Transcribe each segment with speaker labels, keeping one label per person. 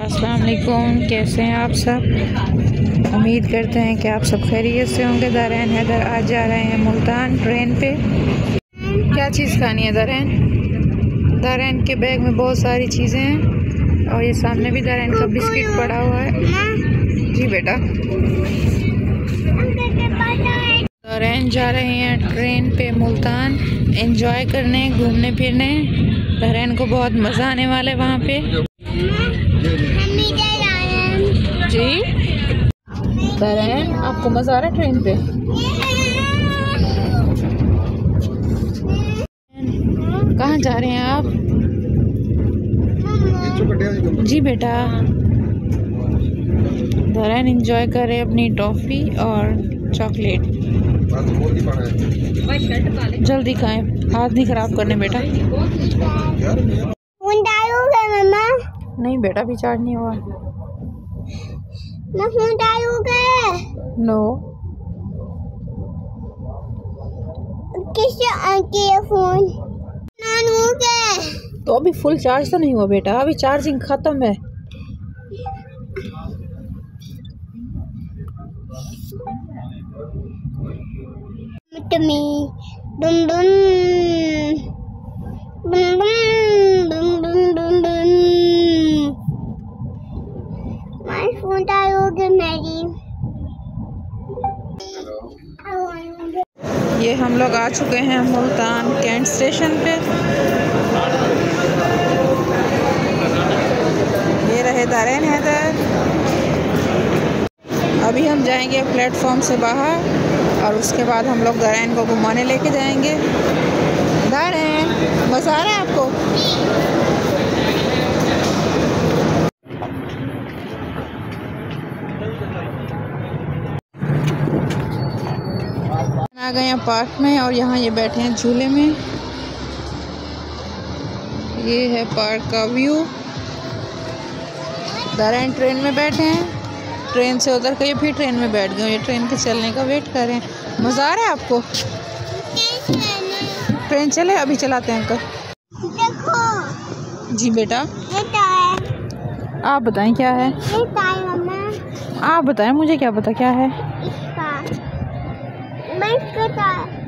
Speaker 1: अस्सलाम वालेकुम, कैसे हैं आप सब। उम्मीद करते हैं कि आप सब खैरियत से होंगे। दारैन हैदर आज जा रहे हैं मुल्तान ट्रेन पे। क्या चीज़ खानी है दारैन? दारैन के बैग में बहुत सारी चीज़ें हैं और ये सामने भी दारैन का बिस्किट पड़ा हुआ है। जी बेटा, दारैन जा रहे हैं ट्रेन पे मुल्तान एंजॉय करने, घूमने फिरने। दारैन को बहुत मज़ा आने वाला है वहाँ पे। जी दारैन, आपको मज़ा आ रहा है ट्रेन पे? कहाँ जा रहे हैं आप? जी बेटा, दारैन एंजॉय कर रहे हैं अपनी टॉफ़ी और चॉकलेट। जल्दी खाएं, हाथ नहीं खराब करने बेटा।
Speaker 2: मम्मा
Speaker 1: नहीं बेटा, अभी चार्ज नहीं हुआ।
Speaker 2: मैं फोन डालूंगा।
Speaker 1: नो,
Speaker 2: किससे आंटी है फोन? नानूगे।
Speaker 1: तो अभी फुल चार्ज तो नहीं हुआ बेटा, अभी चार्जिंग खत्म है।
Speaker 2: टमी डुम डुम डुम डुम डुम डुम डुम। मैं फोन डालूंगी मेरी।
Speaker 1: ये हम लोग आ चुके हैं मुल्तान कैंट स्टेशन पे। ये रहे दारैन हैदर। अभी हम जाएंगे प्लेटफॉर्म से बाहर और उसके बाद हम लोग दारैन को घुमाने लेके जाएंगे। दारैन, मज़ा आ रहा है आपको? आ गए हैं पार्क में और यहाँ ये बैठे हैं झूले में। ये है पार्क का व्यू। दारैन ट्रेन में बैठे हैं, ट्रेन से उतर के ये फिर ट्रेन में बैठ गए। ये ट्रेन के चलने का वेट कर रहे हैं। मज़ा आ रहा है आपको? ट्रेन चले, अभी चलाते हैं अंकल।
Speaker 2: देखो
Speaker 1: जी बेटा,
Speaker 2: ये टायर।
Speaker 1: आप बताएं क्या है?
Speaker 2: ये टायर मम्मा।
Speaker 1: आप बताएं, मुझे क्या पता क्या है।
Speaker 2: इसका मैं इसका टायर।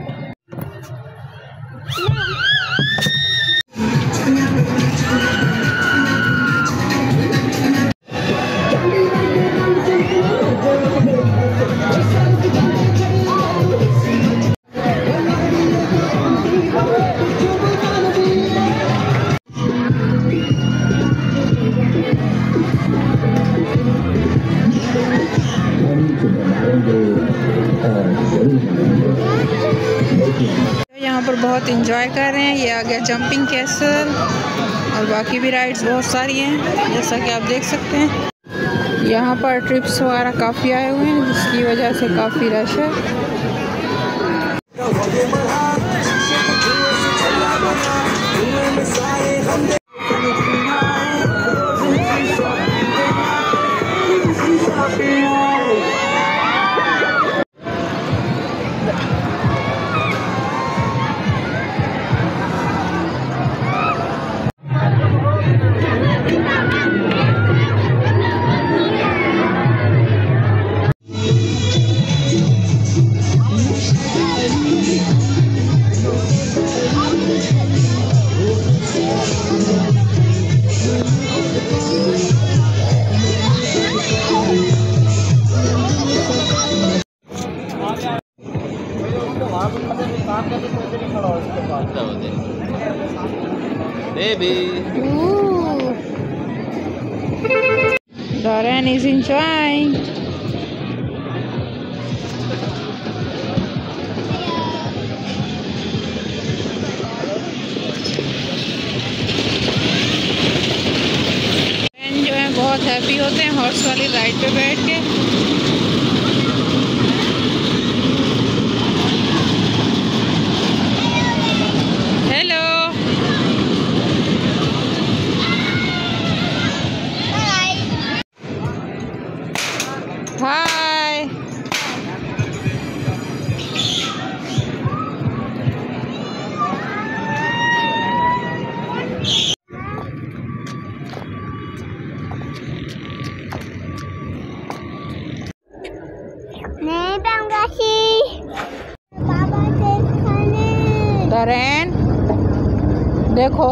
Speaker 1: यहाँ पर बहुत इंजॉय कर रहे हैं। ये आ गया जंपिंग कैसल और बाकी भी राइड्स बहुत सारी हैं जैसा कि आप देख सकते हैं। यहाँ पर ट्रिप्स वगैरह काफ़ी आए हुए हैं जिसकी वजह से काफ़ी रश है।
Speaker 3: Baby.
Speaker 1: Daran is enjoying. जो है बहुत हैप्पी होते हैं हॉर्स वाली राइड पे बैठ के। हाय,
Speaker 2: बाबा के खाने
Speaker 1: दरेन देखो